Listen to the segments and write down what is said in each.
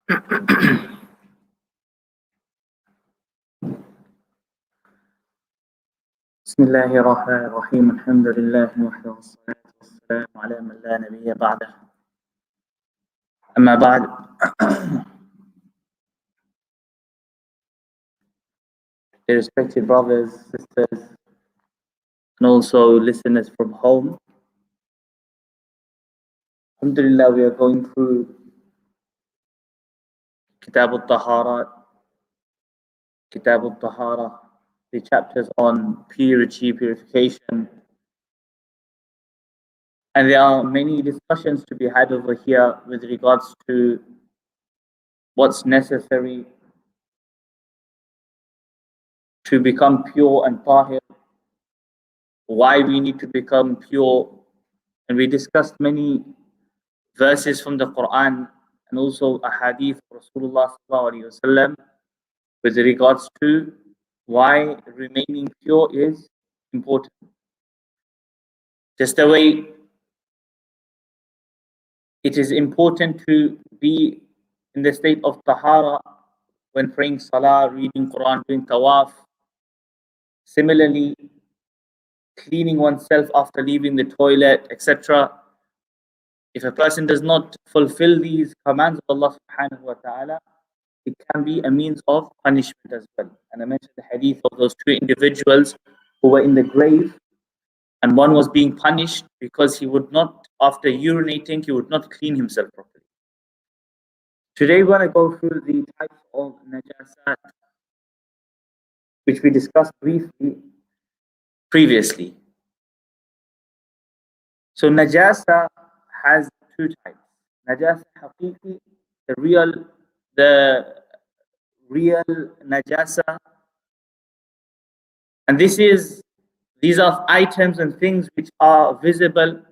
بسم الله الرحمن الرحيم الحمد لله وحده والصلاة والسلام على من لا نبي بعده أما بعد. Respected brothers, sisters, and also listeners from home, Alhamdulillah, we are going through Kitab al-Tahara, the chapters on purity, purification, and there are many discussions to be had over here with regards to what's necessary to become pure and tahir, why we need to become pure, and we discussed many verses from the Quran and also a hadith of Rasulullah sallallahu alaihi wasallam with regards to why remaining pure is important. Just the way it is important to be in the state of tahara when praying salah, reading Quran, doing tawaf. Similarly, cleaning oneself after leaving the toilet, etc. If a person does not fulfill these commands of Allah subhanahu wa ta'ala, it can be a means of punishment as well. And I mentioned the hadith of those two individuals who were in the grave, and one was being punished because he would not, after urinating, he would not clean himself properly. Today we're going to go through the types of najasat, which we discussed briefly previously. So najasa has two types. Najasa haqiqi, the real najasa, and these are items and things which are visible,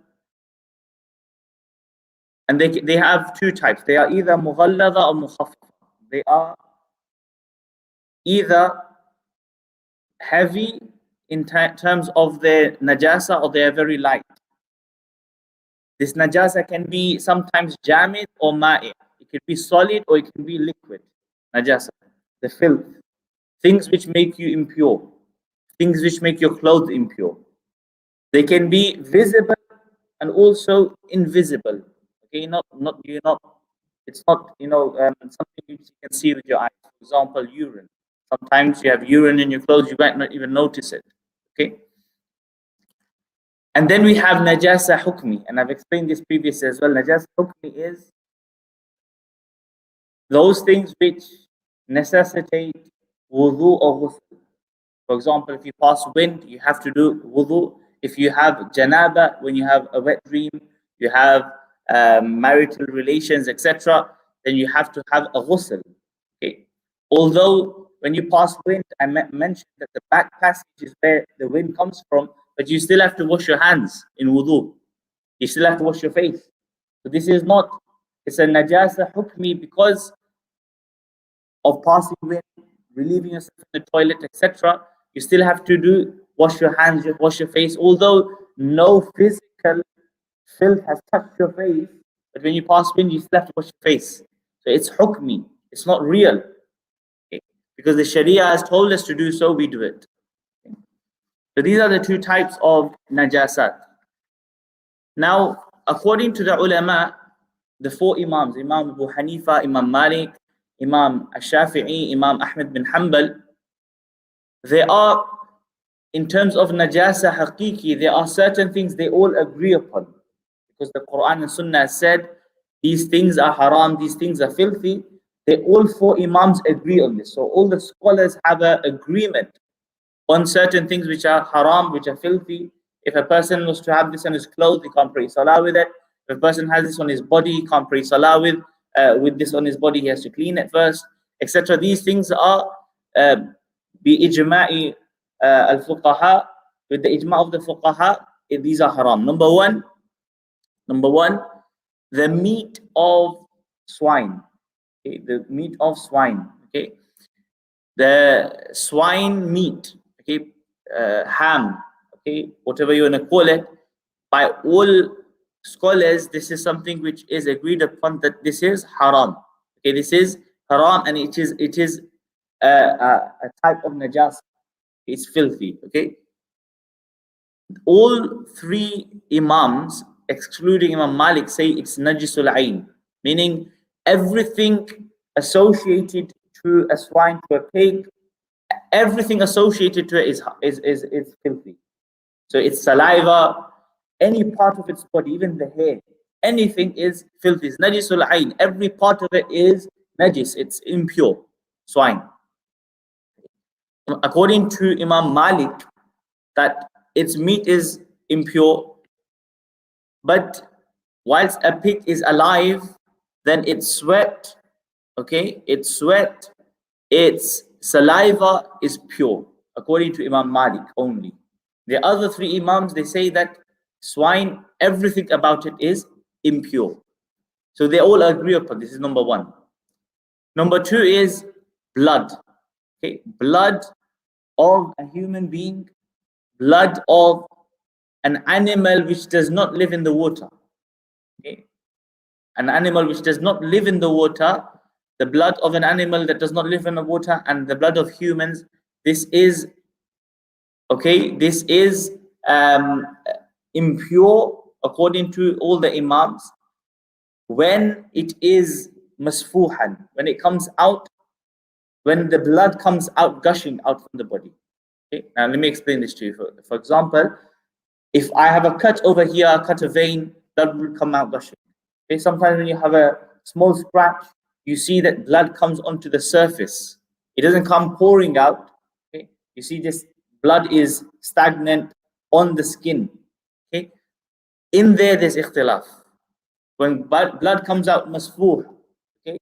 and they have two types. They are either mughallada or mukhaffafa. They are either heavy in terms of their najasa, or they are very light. This najasa can be sometimes jamid or ma'i. It can be solid or it can be liquid. Najasa, the filth, things which make you impure, things which make your clothes impure. They can be visible and also invisible. Okay, it's not something which you can see with your eyes. For example, urine. Sometimes you have urine in your clothes, you might not even notice it. Okay. And then we have najasa hukmi, and I've explained this previously as well. Najasa hukmi is those things which necessitate wudu or ghusl. For example, if you pass wind, you have to do wudu. If you have janaba, when you have a wet dream, you have marital relations, etc., then you have to have a ghusl. Okay. Although when you pass wind, I mentioned that the back passage is where the wind comes from, but you still have to wash your hands in wudu. You still have to wash your face. So this is not, it's a najasa hukmi because of passing wind, relieving yourself in the toilet, etc. You still have to wash your hands, wash your face, although no physical filth has touched your face, but when you pass wind, you still have to wash your face. So it's hukmi, it's not real. Okay. Because the Sharia has told us to do so, we do it. Okay. So these are the two types of najasat. Now, according to the ulama, the four Imams, Imam Abu Hanifa, Imam Malik, Imam Ash-Shafi'i, Imam Ahmed bin Hanbal, they are, in terms of najasa haqiqi, there are certain things they all agree upon. Because the Quran and Sunnah said, these things are haram, these things are filthy. They all four Imams agree on this. So all the scholars have an agreement on certain things which are haram, which are filthy. If a person was to have this on his clothes, he can't pray salah with it. If a person has this on his body, he can't pray salah with this on his body, he has to clean it first, etc. These things are bi-ijma'i al-fuqaha, with the ijma' of the fuqaha, these are haram. Number one, the meat of swine. Okay, the meat of swine. Okay, the swine meat. Okay, ham. Okay, whatever you want to call it. By all scholars, this is something which is agreed upon that this is haram. Okay, this is haram, and it is a type of najasah. It's filthy. Okay, all three Imams, excluding Imam Malik, say it's najisul ayn, meaning everything associated to a swine, to a pig, everything associated to it is filthy. So its saliva, any part of its body, even the hair, anything is filthy. It's najisul ayn. Every part of it is najis. It's impure. Swine. According to Imam Malik, that its meat is impure, but whilst a pig is alive, then its sweat, okay, its sweat, its saliva is pure, according to Imam Malik only. The other three Imams, they say that swine, everything about it is impure. So they all agree upon this. Is number one. Number two is blood. Okay, blood of a human being, blood of an animal which does not live in the water. Okay, an animal which does not live in the water, the blood of an animal that does not live in the water, and the blood of humans. This is okay. This is impure according to all the Imams. When it is masfuhan, when it comes out, when the blood comes out, gushing out from the body. Okay, now let me explain this to you. For example, if I have a cut over here, cut a vein, blood will come out gushing. Okay, sometimes when you have a small scratch, you see that blood comes onto the surface. It doesn't come pouring out. Okay, you see this blood is stagnant on the skin. Okay, in there's ikhtilaf. When blood comes out masfuh, okay,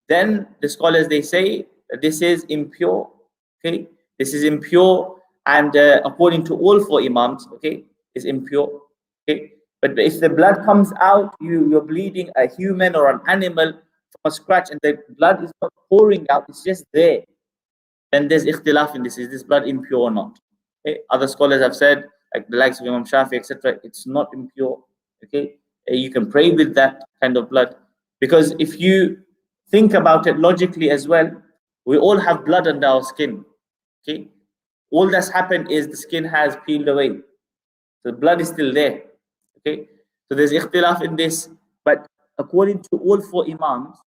then the scholars, they say that this is impure. Okay, this is impure, and according to all four Imams, okay, is impure. Okay, but if the blood comes out, you're bleeding a human or an animal from a scratch, and the blood is not pouring out, it's just there, then there's ikhtilaf in this. Is this blood impure or not? Okay, other scholars have said, like the likes of Imam Shafi, etc., it's not impure. Okay, you can pray with that kind of blood, because if you think about it logically as well, we all have blood under our skin. Okay, all that's happened is the skin has peeled away, so the blood is still there. Okay, so there's ikhtilaf in this, but according to all four Imams,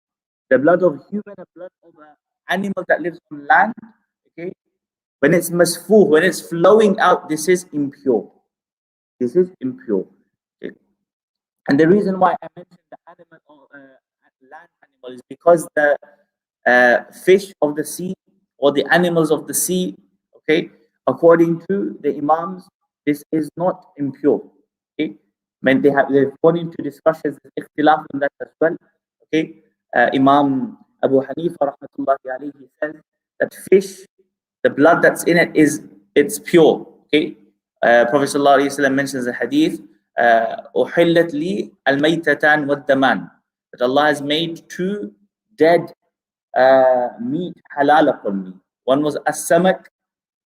the blood of human and blood of an animal that lives on land, okay, when it's masfuh, when it's flowing out, this is impure. This is impure. Okay. And the reason why I mentioned the animal or land animal is because the fish of the sea or the animals of the sea, okay, according to the Imams, this is not impure. Okay, when they've gone into discussions, ikhtilaf on that as well. Okay, Imam Abu Hanifa rahmatullahi alayhi says that fish, the blood that's in it it's pure. Okay, Prophet sallallahu alaihi wasallam mentions a hadith, "Uhillat li al-maytatan wad-daman," that Allah has made two dead meat halal upon me. One was as-samak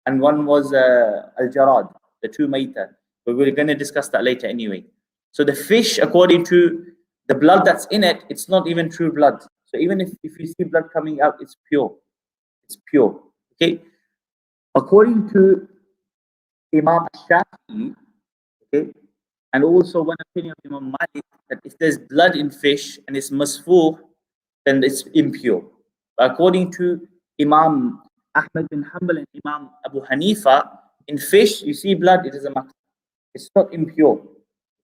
and one was al-jarad, the two mayta. But we're going to discuss that later anyway. So the fish, according to the blood that's in it, it's not even true blood. So even if you see blood coming out, it's pure. It's pure. Okay. According to Imam Shafi, okay, and also one opinion of Imam Malik, that if there's blood in fish and it's masfuh, then it's impure. But according to Imam Ahmad bin Hanbal and Imam Abu Hanifa, in fish, you see blood, it doesn't matter. It's not impure.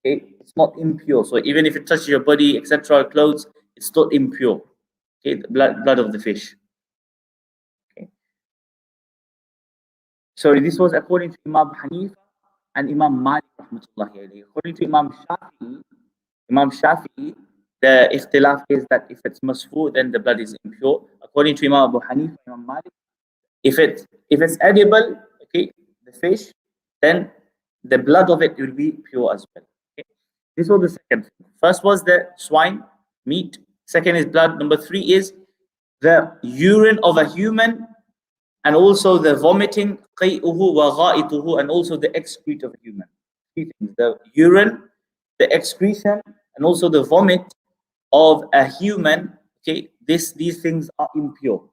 Okay, it's not impure. So even if it touches your body, etc., clothes, it's not impure. Okay, the blood of the fish. Okay. So this was according to Imam Hanifa and Imam Malik rahmatullahi alayhi. According to Imam Shafi'i, the ikhtilaf is that if it's masfu, then the blood is impure. According to Imam Abu Hanifa, Imam Malik, if it's edible, okay, the fish, then the blood of it will be pure as well. Okay? This was the second thing. First was the swine meat. Second is blood. Number three is the urine of a human, and also the vomiting, qay'uhu wa gha'ituhu, and also the excrete of a human. Three things: the urine, the excretion, and also the vomit of a human. Okay, these things are impure.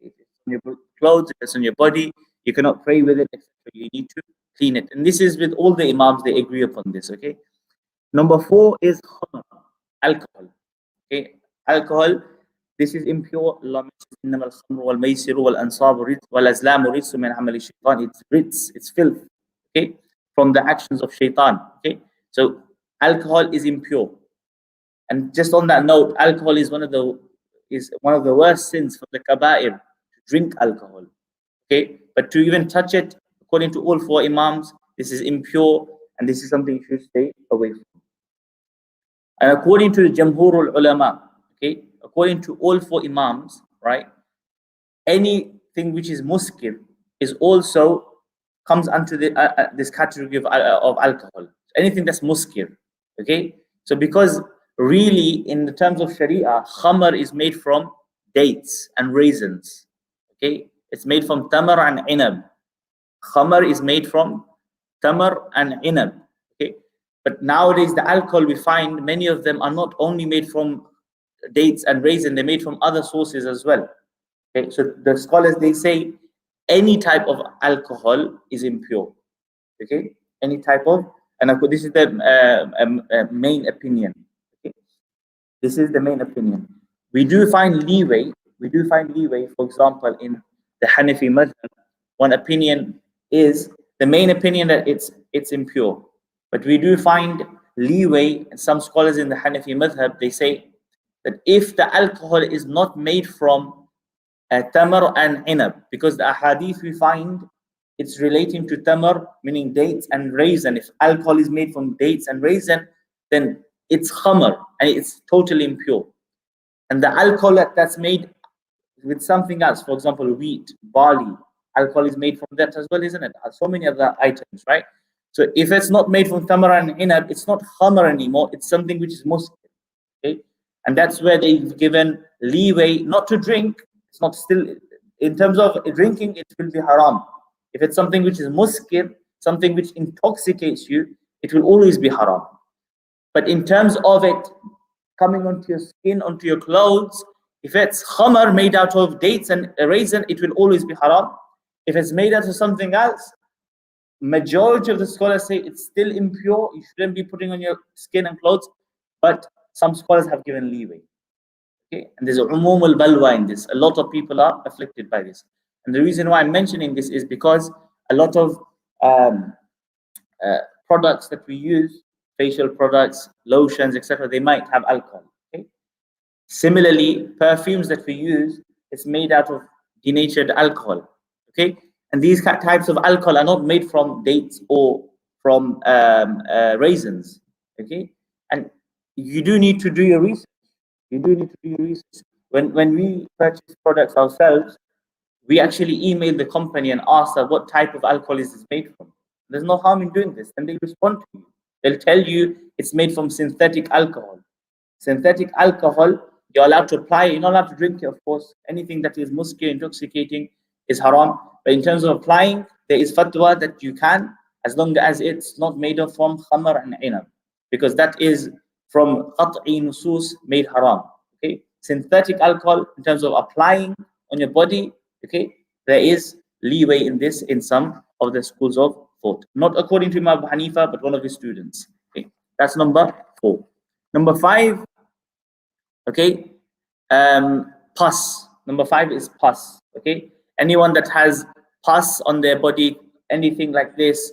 If it's on your clothes, if it's on your body, you cannot pray with it, etc. You need to clean it. And this is with all the Imams, they agree upon this, okay? Number 4 is khamr, alcohol. Okay, alcohol, this is impure. Allah mentions إنما الخمر والميسر والأنصاب والأزلام رجس من عمل الشيطان. It's ritz, it's filth. Okay, from the actions of shaitan. Okay, so alcohol is impure. And just on that note, alcohol is one of the worst sins from the kaba'ir, to drink alcohol. Okay, but to even touch it, according to all 4 Imams, this is impure, and this is something you should stay away from. And according to the Jamhurul Ulama, okay, according to all 4 Imams, right, anything which is muskir is also comes under this category of alcohol. Anything that's muskir, okay. So because really, in the terms of Sharia, khamr is made from dates and raisins, okay. It's made from tamar and inab. Khamr is made from tamar and inab, okay. But nowadays, the alcohol we find, many of them are not only made from dates and raisin, they're made from other sources as well. Okay, so the scholars, they say any type of alcohol is impure. Okay, any type of, and this is the main opinion. Okay, this is the main opinion. We do find leeway. For example, in the Hanafi madhab, one opinion is the main opinion that it's impure. But we do find leeway, and some scholars in the Hanafi madhab, they say that if the alcohol is not made from tamar and inab, because the ahadith we find, it's relating to tamar, meaning dates and raisin. If alcohol is made from dates and raisin, then it's khamr, and it's totally impure. And the alcohol that's made with something else, for example, wheat, barley, alcohol is made from that as well, isn't it? So many other items, right? So if it's not made from tamar and inab, it's not khamr anymore. It's something which is muskir. Okay, and that's where they've given leeway not to drink. It's not still in terms of drinking. It will be haram. If it's something which is muskir, something which intoxicates you, it will always be haram. But in terms of it coming onto your skin, onto your clothes, if it's khamr made out of dates and raisin, it will always be haram. If it's made out of something else, majority of the scholars say it's still impure. You shouldn't be putting on your skin and clothes, but some scholars have given leeway. Okay, and there's a umum al balwa in this. A lot of people are afflicted by this, and the reason why I'm mentioning this is because a lot of products that we use, facial products, lotions, etc., they might have alcohol. Okay, similarly, perfumes that we use, it's made out of denatured alcohol. Okay, and these types of alcohol are not made from dates or from raisins. Okay, and you do need to do your research. When we purchase products ourselves, we actually email the company and ask them what type of alcohol is this made from. There's no harm in doing this, and they respond to you. They'll tell you it's made from synthetic alcohol. Synthetic alcohol, you're allowed to apply. You're not allowed to drink it, of course. Anything that is muskir, intoxicating, is haram. But in terms of applying, there is fatwa that you can, as long as it's not made of from khamr and inab, because that is from qat'i nusus made haram. Okay, synthetic alcohol, in terms of applying on your body, okay, there is leeway in this in some of the schools of thought. Not according to Imam Abu Hanifa, but one of his students. Okay, that's number 4. Number 5, okay, pus. Number 5 is pus. Okay, anyone that has pus on their body, anything like this,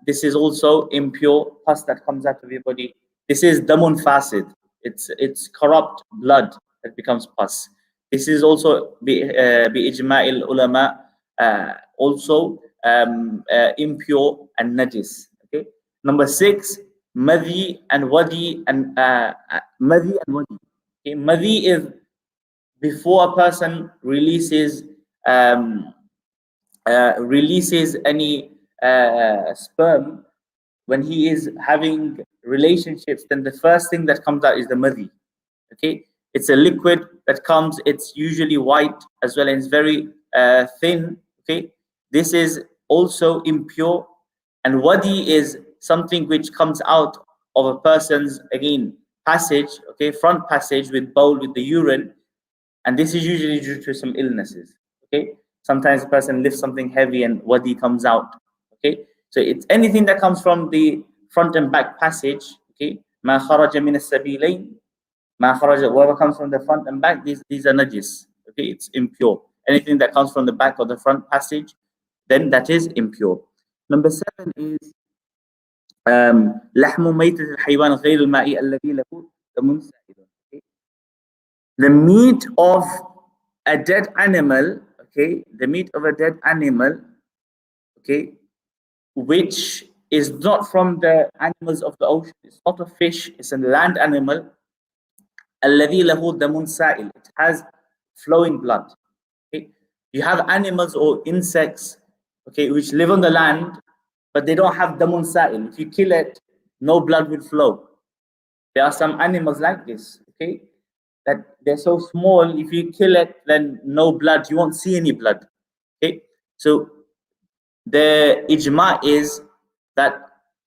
this is also impure. Pus that comes out of your body, this is damun fasid. It's corrupt blood that becomes pus. This is also bi ijma'il ulama, also impure and najis. Okay. Number 6, madhi and wadi and madhi and wadi. Okay. Madhi is before a person releases any sperm. When he is having relationships, then the first thing that comes out is the madhi. Okay, it's a liquid that comes. It's usually white as well, and it's very thin. Okay, this is also impure. And wadi is something which comes out of a person's, again, passage. Okay, front passage with bowl with the urine. And this is usually due to some illnesses. Okay, sometimes a person lifts something heavy and wadi comes out. Okay, so it's anything that comes from the front and back passage. Okay, ma kharaja min as-sabilayn, ma kharaja, whatever comes from the front and back, these are najis. Okay, it's impure. Anything that comes from the back or the front passage, then that is impure. Number 7 is لحم ميتة الحيوان غير المائي الذي له دم سائل. The meat of a dead animal, okay, the meat of a dead animal, okay, which is not from the animals of the ocean, it's not a fish, it's a land animal. الذي له دم سائل, it has flowing blood. Okay, you have animals or insects, okay, which live on the land, but they don't have damun sa'il. If you kill it, no blood will flow. There are some animals like this, okay, that they're so small, if you kill it, then no blood, you won't see any blood. Okay, so the ijma is that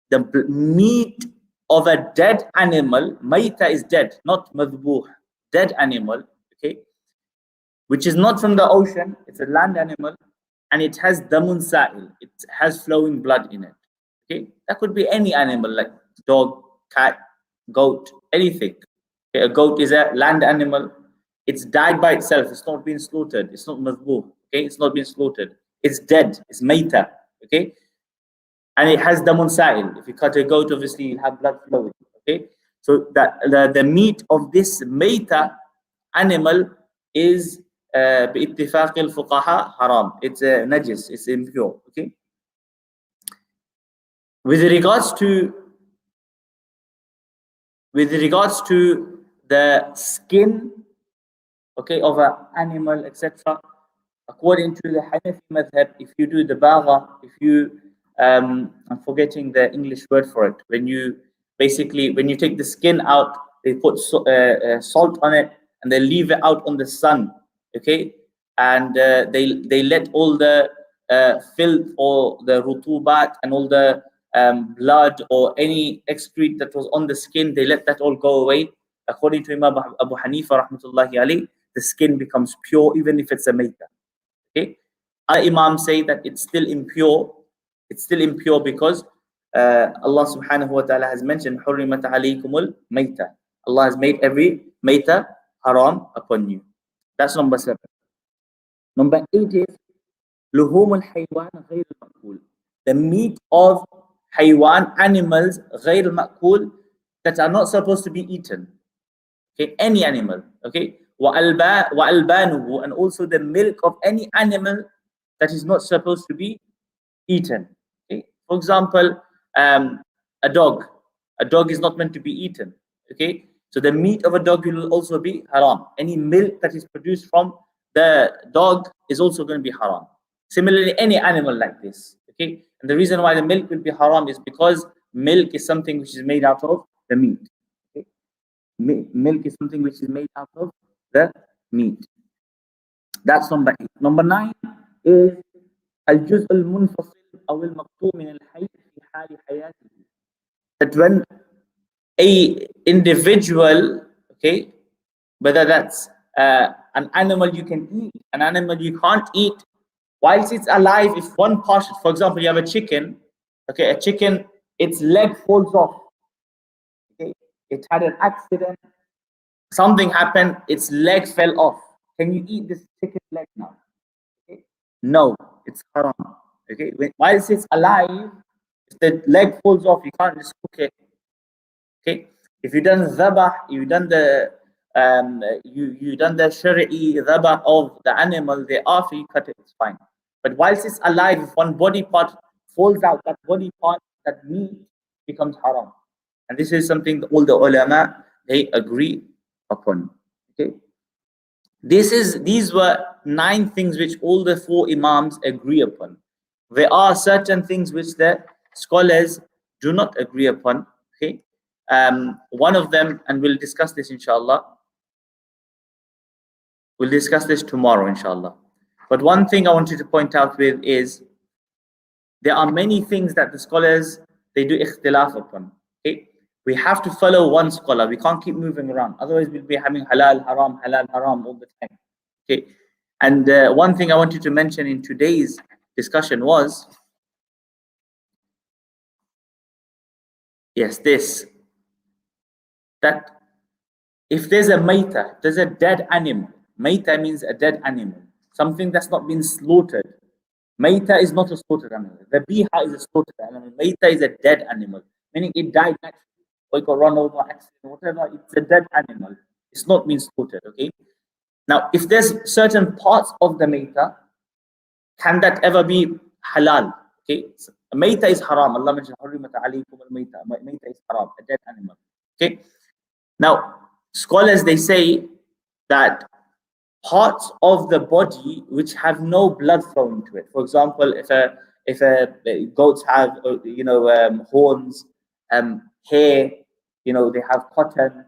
the meat of a dead animal, mayta is dead, not madbuh, dead animal, okay, which is not from the ocean, it's a land animal, and it has damun sa'il, it has flowing blood in it. Okay, that could be any animal like dog, cat, goat, anything. Okay, a goat is a land animal. It's died by itself. It's not been slaughtered. It's not mazbuh. Okay, it's not been slaughtered. It's dead. It's mayta. Okay, and it has damun sa'il. If you cut a goat, obviously you'll have blood flowing. Okay, so that the meat of this mayta animal is باتفاق الفقهاء haram. It's a najis. It's impure. Okay. With regards to the skin, okay, of an animal, etc., according to the Hanafi madhab, if you do the bagha, if you I'm forgetting the English word for it, when you take the skin out, they put salt on it and they leave it out on the sun, okay, and they let all the filth or the rutubat and all the blood or any excrete that was on the skin, they let that all go away. According to Imam Abu Hanifa rahmatullahi alayhi, the skin becomes pure even if it's a mayta. Okay, our Imams say that it's still impure. It's still impure because Allah subhanahu wa ta'ala has mentioned حُرِّمَتْ عَلَيْكُمُ الْمَيْتَةِ. Allah has made every mayta haram upon you. That's number 7. Number 8 is لُحُومُ الْحَيْوَانِ غَيْرِ الْمَأْكُولِ. The meat of haywan, animals, غَيْرِ الْمَأْكُولِ, that are not supposed to be eaten. Okay, any animal. Okay, وَأَلْبَانُهُ, and also the milk of any animal that is not supposed to be eaten. Okay, for example, a dog. A dog is not meant to be eaten. Okay, so the meat of a dog will also be haram. Any milk that is produced from the dog is also going to be haram. Similarly, any animal like this. Okay, and the reason why the milk will be haram is because milk is something which is made out of the meat. Okay, milk is something which is made out of the meat. That's number 8. Number 9 is الجزء المنفصل أو المقطوع من الحي في حال حياته. That when a individual, okay, whether that's an animal you can eat, an animal you can't eat, whilst it's alive, if one part, for example, you have a chicken, okay, a chicken, its leg falls off, okay, it had an accident, something happened, its leg fell off. Can you eat this chicken leg now? Okay. No, it's haram. Okay, whilst it's alive, if the leg falls off, you can't just cook it. Okay, if you done dhabah, you done the you done the shari'i dhabah of the animal, thereafter you cut it, it's fine. But whilst it's alive, if one body part falls out, that body part, that meat becomes haram. And this is something all the ulama, they agree upon. Okay, these were 9 things which all the 4 Imams agree upon. There are certain things which the scholars do not agree upon. Okay, one of them, and we'll discuss this inshallah. We'll discuss this tomorrow inshallah. But one thing I wanted to point out with is there are many things that the scholars, they do ikhtilaf upon. Okay, we have to follow one scholar. We can't keep moving around. Otherwise, we'll be having halal, haram all the time. Okay, and one thing I wanted to mention in today's discussion was, yes, this, that if there's a maita, there's a dead animal. Maita means a dead animal, something that's not been slaughtered. Maita is not a slaughtered animal. The biha is a slaughtered animal. Maita is a dead animal, meaning it died naturally, or it got run over, accident, whatever. It's a dead animal. It's not been slaughtered. Okay. Now, if there's certain parts of the maita, can that ever be halal? Okay, so maita is haram. Allah mentioned hurrimat alaykum al-maita. Maita is haram, a dead animal. Okay. Now, scholars, they say that parts of the body which have no blood flowing to it. For example, if goats have horns, hair, they have cotton.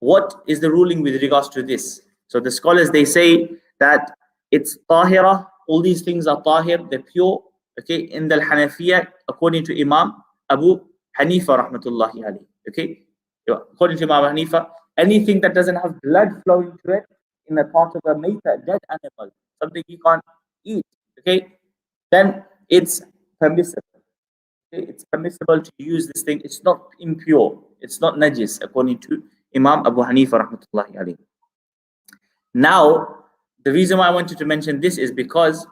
What is the ruling with regards to this? So the scholars, they say that it's tahira. All these things are tahir, they're pure. Okay, in the Hanafiya, according to Imam Abu Hanifa rahmatullahi alayhi. Okay, according to Imam Abu Hanifa, anything that doesn't have blood flowing to it in a part of a maita, dead animal, something you can't eat, okay, then it's permissible. Okay? It's permissible to use this thing. It's not impure. It's not najis, according to Imam Abu Hanifa rahmatullahi alayhi. Now, the reason why I wanted to mention this is because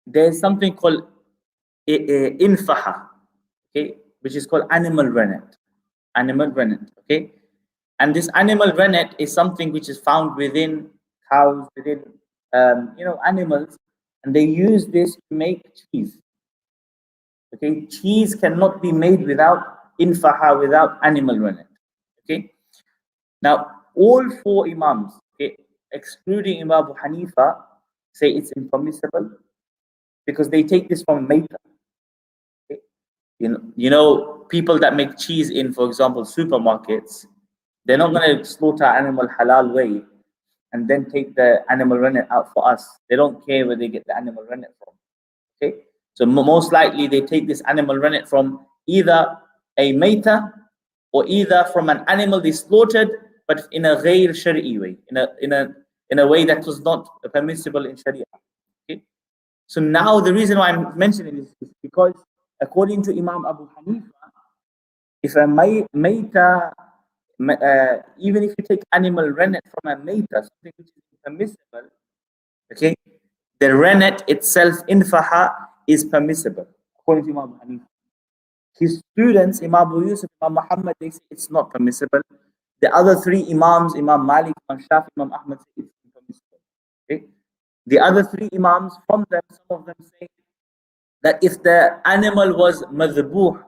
there's something called infaha, okay, which is called animal rennet. Animal rennet, okay. And this animal rennet is something which is found within cows, within animals, and they use this to make cheese. Okay, cheese cannot be made without infaha, without animal rennet. Okay, now all four Imams, okay, excluding Imam Abu Hanifa, say it's impermissible because they take this from maita. Okay? People that make cheese in, for example, supermarkets, they're not going to slaughter animal halal way and then take the animal rennet out for us. They don't care where they get the animal rennet from. Okay, so most likely they take this animal rennet from either a maita or either from an animal they slaughtered, but in a ghair shari'i way, in a way that was not permissible in Sharia. Okay, so now the reason why I'm mentioning this is because according to Imam Abu Hanifa, if a maita, even if you take animal rennet from a maita, something which is permissible, okay, the rennet itself, infaha, is permissible according to Imam Hanif. His students, Imam Abu Yusuf, Imam Muhammad, they say it's not permissible. The other three Imams, Imam Malik, Imam Shafi, Imam Ahmad, say it's permissible. Okay? The other three Imams, from them, some of them say that if the animal was madhbuh,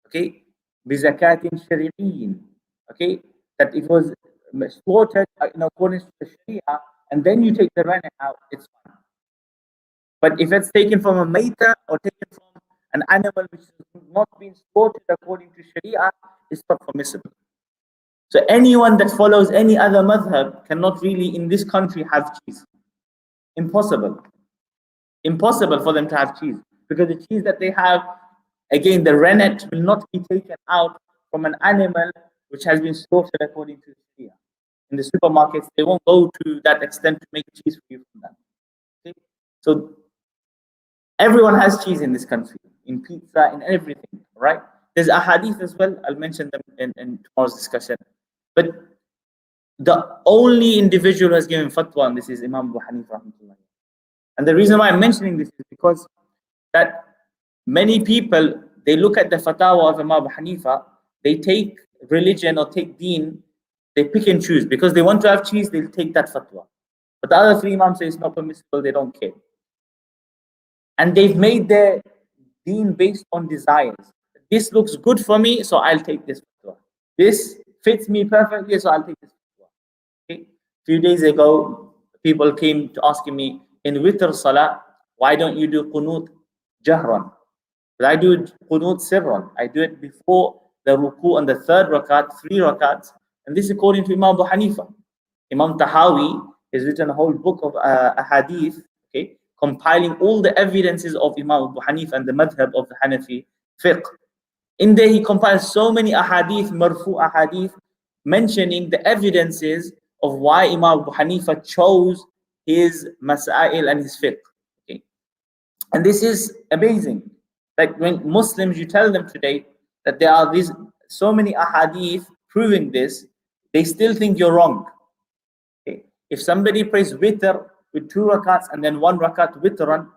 okay, bizakatin shari'in, okay, that it was slaughtered in accordance with the Sharia, and then you take the rennet out, it's fine. But if it's taken from a maita or taken from an animal which has not been slaughtered according to Sharia, it's not permissible. So anyone that follows any other madhab cannot really in this country have cheese. Impossible. Impossible for them to have cheese. Because the cheese that they have, again, the rennet will not be taken out from an animal which has been slaughtered according to Sharia. In the supermarkets, they won't go to that extent to make cheese for you from that. Okay? So everyone has cheese in this country, in pizza, in everything, right? There's a hadith as well. I'll mention them in tomorrow's discussion. But the only individual who has given fatwa on this is Imam Abu Hanifa. And the reason why I'm mentioning this is because that many people, they look at the fatwa of Imam Abu Hanifa, they take religion or take deen, they pick and choose. Because they want to have cheese, they'll take that fatwa. But the other three Imams say it's not permissible, they don't care. And they've made their deen based on desires. This looks good for me, so I'll take this fatwa. This fits me perfectly, so I'll take this fatwa. Okay? A few days ago, people came to asking me, in witr salah, why don't you do qunut jahran? But I do qunut sirran. I do it before the ruku and the third rakat, 3 rakats. And this is according to Imam Abu Hanifa. Imam Tahawi has written a whole book of ahadith, okay, compiling all the evidences of Imam Abu Hanifa and the madhab of the Hanafi fiqh. In there, he compiles so many ahadith, marfu ahadith, mentioning the evidences of why Imam Abu Hanifa chose his masail and his fiqh. Okay? And this is amazing. Like when Muslims, you tell them today that there are these so many ahadith proving this, they still think you're wrong. Okay? If somebody prays witr with 2 rakats and then 1 rakat witran,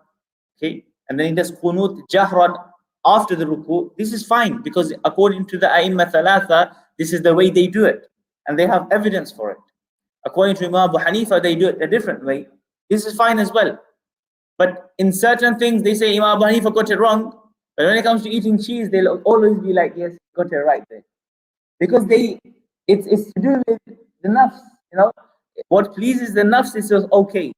okay, and then he does qunut jahran after the ruku, this is fine because according to the A'imma Thalatha, this is the way they do it. And they have evidence for it. According to Imam Abu Hanifa, they do it a different way. This is fine as well. But in certain things, they say Imam Abu Hanifa got it wrong. But when it comes to eating cheese, they'll always be like, yes, got it right there. Because it's to do with the nafs, you know. What pleases the nafs is okay.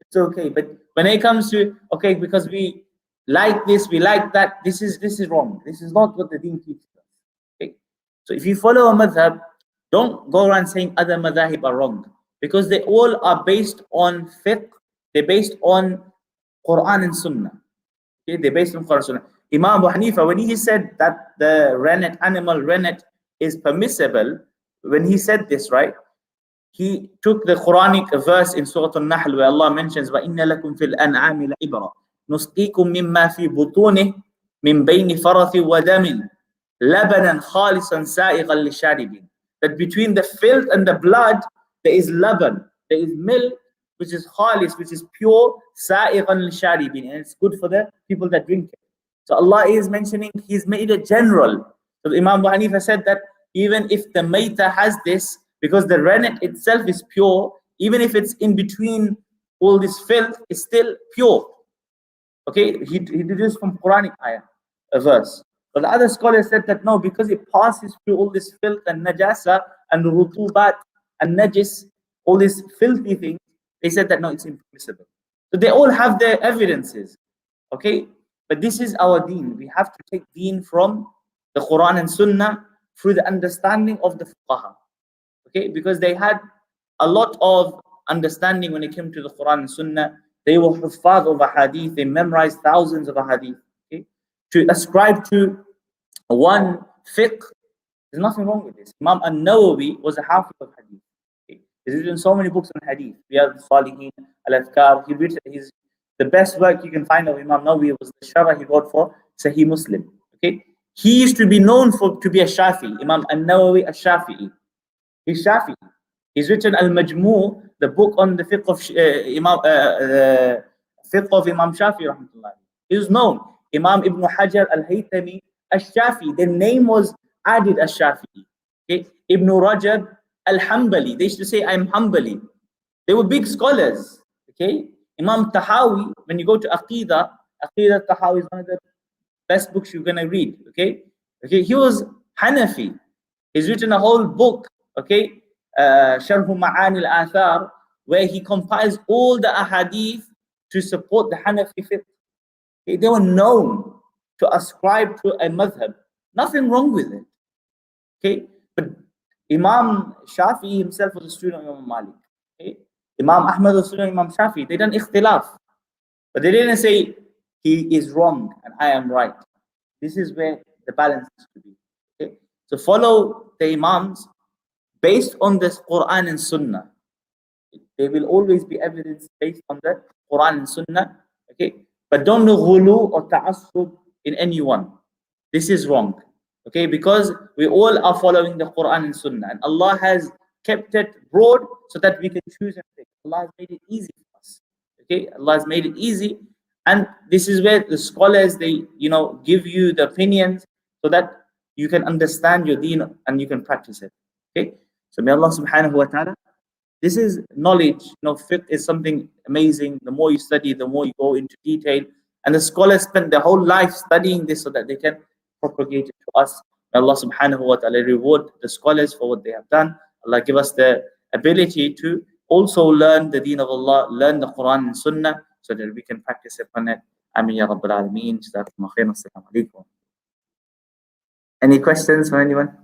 It's okay. But when it comes to, okay, because we like this, we like that, this is wrong. This is not what the deen teaches us. Okay? So if you follow a madhab, don't go around saying other madhahib are wrong. Because they all are based on fiqh, they're based on Quran and Sunnah. Okay, they're based on Quran and Sunnah. Imam Abu Hanifa, when he said that the rennet, animal rennet, is permissible, when he said this, right, he took the Quranic verse in Surah Al-Nahl where Allah mentions وَإِنَّ لَكُمْ فِي الْأَنْعَامِ لَعِبْرَةً نُسْقِيكُم مِّمَّا فِي بُطُونِهِ مِن بَيْنِ فَرَثٍ وَدَمٍ لَبَنًا خَالِصًا سَائِغًا لِلشَّارِبِينَ. That between the filth and the blood, there is laban, there is milk, which is khalis, which is pure, سَائِغًا لِلشَّارِبِينَ, and it's good for the people that drink it. So Allah is mentioning, He's made it general. So Imam Abu Hanifa said that even if the maita has this, because the rennet itself is pure, even if it's in between all this filth, it's still pure. Okay, he did this from Quranic ayah, a verse. But the other scholars said that no, because it passes through all this filth and najasa and rutubat and najis, all these filthy things, they said that no, it's impermissible. So they all have their evidences. Okay, but this is our deen. We have to take deen from the Quran and Sunnah through the understanding of the fuqaha. Okay, because they had a lot of understanding when it came to the Quran and Sunnah. They were huffaz of hadith. They memorized thousands of hadith. Okay, to ascribe to one fiqh, there's nothing wrong with this. Imam An-Nawawi was a hafiz of hadith. Okay? He's written so many books on hadith. Riyadh al-Salihin, Al-Adhkar. The best work you can find of Imam Nawawi was the Sharah he wrote for Sahih Muslim. Okay, he used to be known to be a Shafi'i. Imam An-Nawawi a-Shafi'i. He's Shafi'i. He's written Al-Majmu', the book on the fiqh of Imam Shafi'i rahmatullah. He was known. Imam Ibn Hajar Al-Haytami Al-Shafi'i. The name was added Al-Shafi'i. Okay? Ibn Rajab Al-Hanbali. They used to say, I'm Hanbali. They were big scholars. Okay? Imam Tahawi, when you go to Aqidah Tahawi is one of the best books you're going to read. Okay? He was Hanafi. He's written a whole book, okay, Sharh Ma'ani al-Athar, where he compiles all the ahadith to support the Hanafi fiqh. Okay, they were known to ascribe to a madhab. Nothing wrong with it. Okay, but Imam Shafi'i himself was a student of Imam Malik. Okay? Imam Ahmad was a student of Imam Shafi'i. They done ikhtilaf, but they didn't say he is wrong and I am right. This is where the balance has to be. Okay? So follow the Imams based on this Quran and Sunnah. There will always be evidence based on the Quran and Sunnah. Okay, but don't do ghulu or ta'assub in anyone. This is wrong. Okay, because we all are following the Quran and Sunnah, and Allah has kept it broad so that we can choose and pick. Allah has made it easy for us. Okay, Allah has made it easy, and this is where the scholars they give you the opinions so that you can understand your deen and you can practice it. Okay, so may Allah subhanahu wa ta'ala, this is knowledge. Fiqh is something amazing. The more you study, the more you go into detail, and the scholars spend their whole life studying this so that they can propagate it to us. May Allah subhanahu wa ta'ala reward the scholars for what they have done. Allah give us the ability to also learn the deen of Allah, learn the Quran and Sunnah so that we can practice upon it. Ameen ya Rabbil Alameen. Jazakumullah khairan. Assalamu alaikum. Any questions from anyone?